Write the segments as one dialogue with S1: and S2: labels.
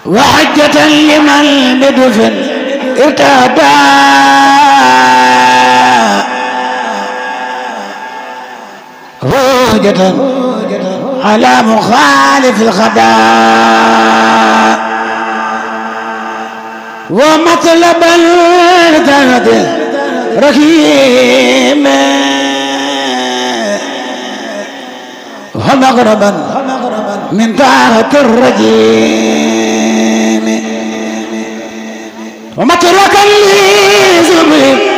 S1: وحجة لمن بدفن ارتدى هوجة على مخالف الخداع ومطلبا لتنده رحيم ومغربا من طاعة الرجيم ومتركا لزبيب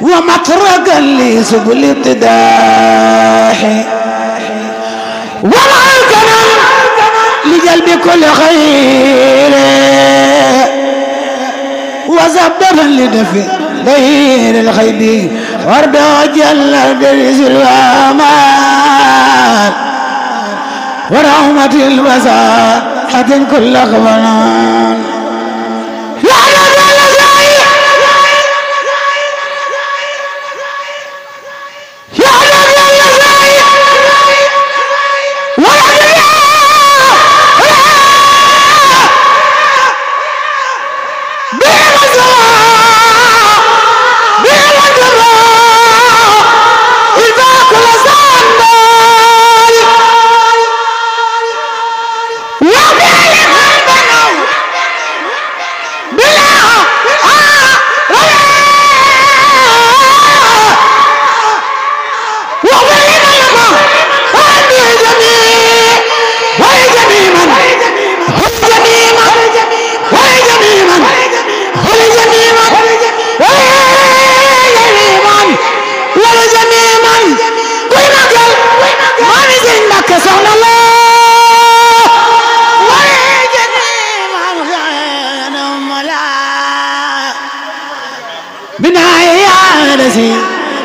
S1: ومتركا لسبل ابتداح والعلقنا لجلب كل خير وزببا لدفع غير الخير ورد جل درس الوامان ورحمة الوساحة كل خبران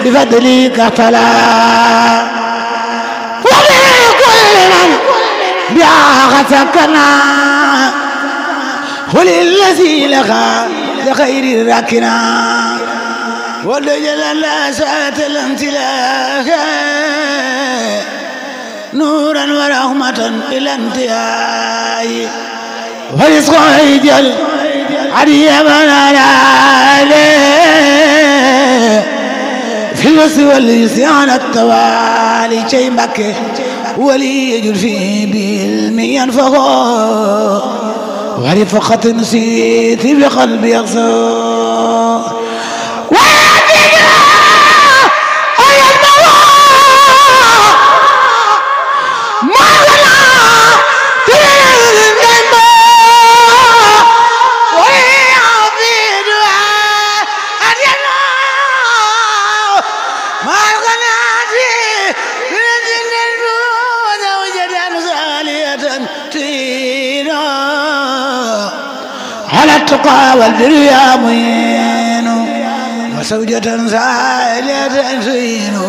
S1: بفضلك فلا ولكل من بأخذكنا وللذي لغى لخير راكنا ولجل الله ساعة الامتلاك نورا ورحمة بلا انتهاء ورزق يجل عريبا عليه في الوسط واليسر على التوالي شيء مكة ولي يجر فيه بعلم ينفخه ورفقة نسيت بقلبي يغصو التقى والبر يا معين وزوجة سائلة زين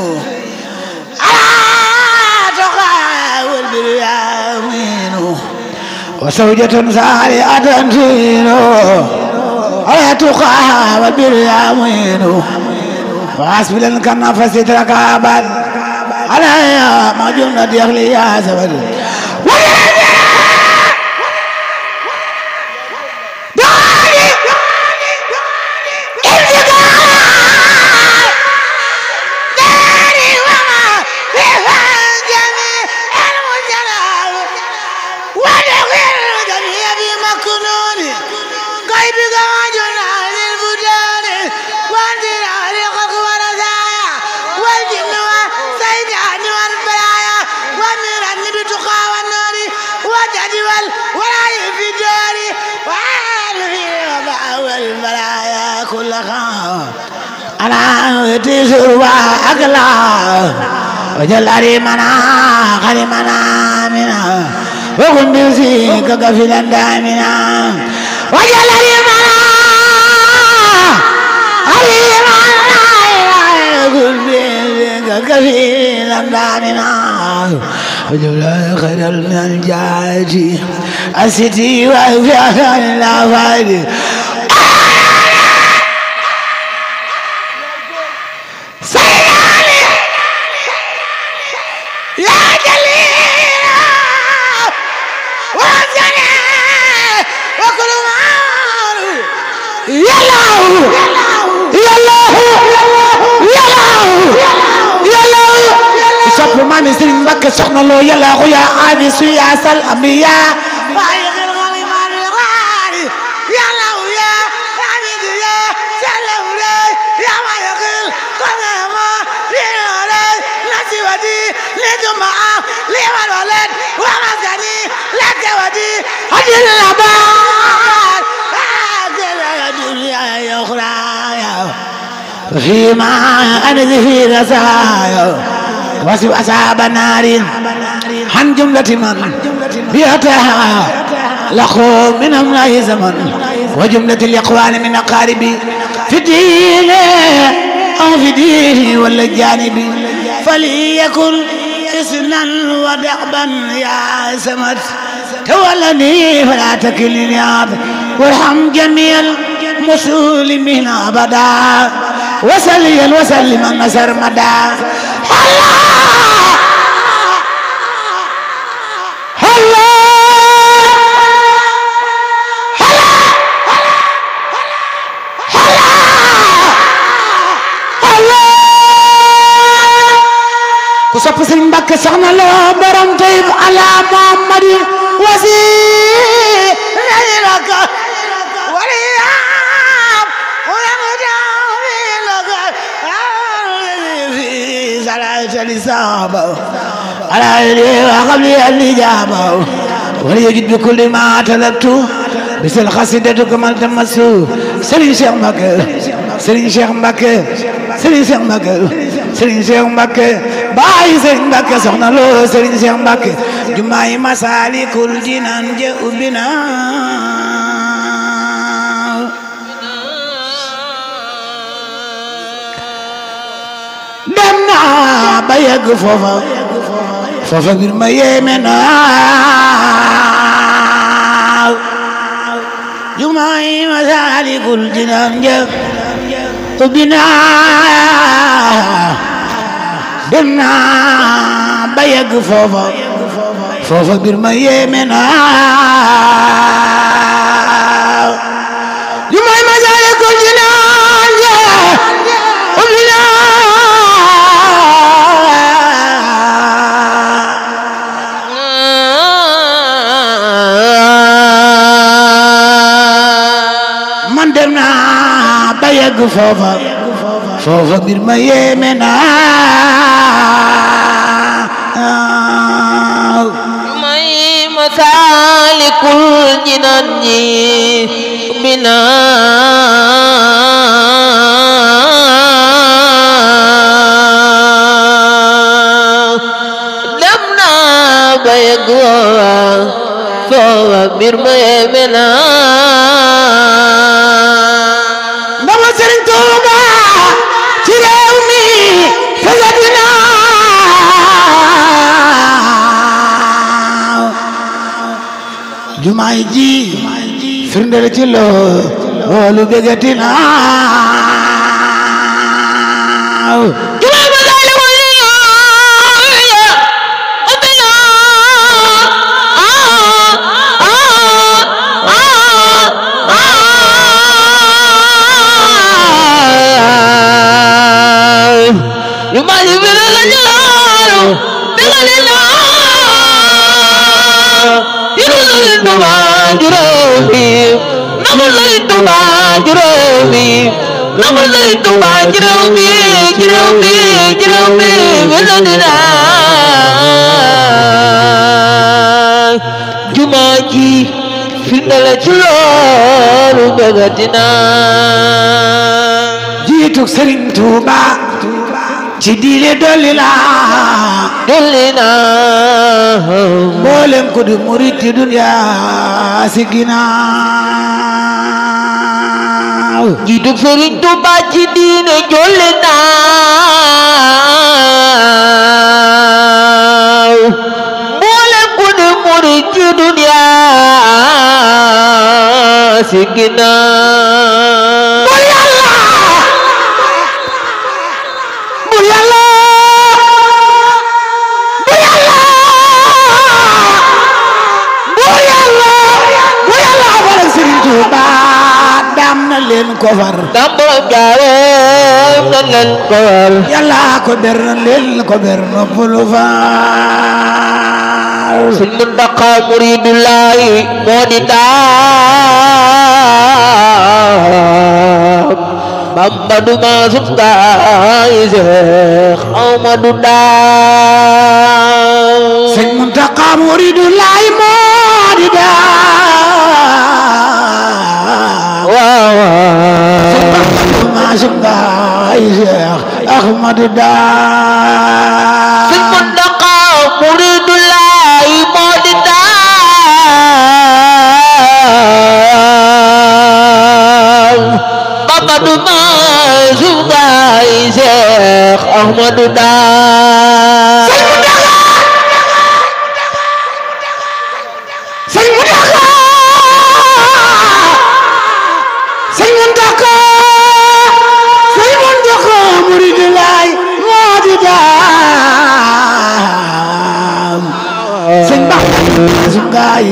S1: التقى والبر يا معين وزوجة سائلة زين التقى والبر يا معين وحسب الكنف سترك أبد على ما جنة يخلي يا زبد أنا تسر وأقلع وجل أريمنا خريمنا منا وكن بيسيك كفلا دامنا وجل أريمنا وكن بيسيك كفلا دامنا وجل خير من الجاجي الستي وفي أحسن الأفعال يا جليل yàllaahu yàllaahu yàllaahu sopp maami Sëriñ Mbakke soxna loo yàllaahu yaa abisu yaa sal ambiya فيما أنا في رسايا واسب أصحاب نار عن جملة من بيتها لخو منهم لا زمن وجملة الإخوان من أقاربي في الدين أو في ديني ولا الجانب فليكن إسنا ودعبا يا سمت تولني فلا تكلني وارحم جميع المسلمين أبدا وسلي وسلم النصر مدى ku sopp Sëriñ Mbakke soxna loo borom Tayib ala Muhammad wasiilaka waliyam fi salaati lisaba ala wa qabli al-ijaba وليجد بكل ما طلبت مثل قصيدة كما تمسوا Sëriñ Cheikh Mbakke Sëriñ Cheikh Mbakke Sëriñ Cheikh Mbakke Sëriñ Cheikh Mbakke baay Sëriñ Mbakke soxna loo Sëriñ Cheikh Mbakke jumaay Masaalikul Jinaan je ubbi na dem na ba yegg foofa mbir ma yéeme na jumaay Masaalikul Jinaan je ubbi na dem na ba yegg foofa mbir ma yéeme na jumaay Masaalikul Jinaan je ubbi na man dem na ba yegg foofa mbir ma yéeme na
S2: may Masaalikul Jinaan ñi bina dem na ba yegg foofa mbir ma yéeme na
S1: ndama Sëriñ Tuuba ci réew mi fasatina jumaay ji firndeel ci loolu bégatina jumaay Masaalikul
S2: jumaa ji firndeel ci loolu bégatina
S1: jiitu Sëriñ Tuuba ci diine dolli na mboolem ku di murit ci dunya si ginnaaw
S2: jiitu Sëriñ Tuuba ci diine dolli na mboolem ku di murit ci dunya si ginnaaw
S1: ko far
S2: Dambam jaareem nan leen ko war
S1: yàlla ko ber nan leen ko ber noppalu faal
S2: Sëñ Muntaxa muridullahi moo di daam Bamba du maasum gaay Seex Ahmadu daam
S1: Sëñ Muntaxa muridullahi moo di daam
S2: waaw
S1: maasum gaay Seex Ahmadu daam
S2: Sëñ Muntaxa muridullahi moo di daam Bamba du maasum gaay Seex Ahmadu daam
S1: Sëñ Muntaxa Sëñ Muntaxa Sëñ Muntaxa muridullahi moo di daam Sëñ Bamba gaay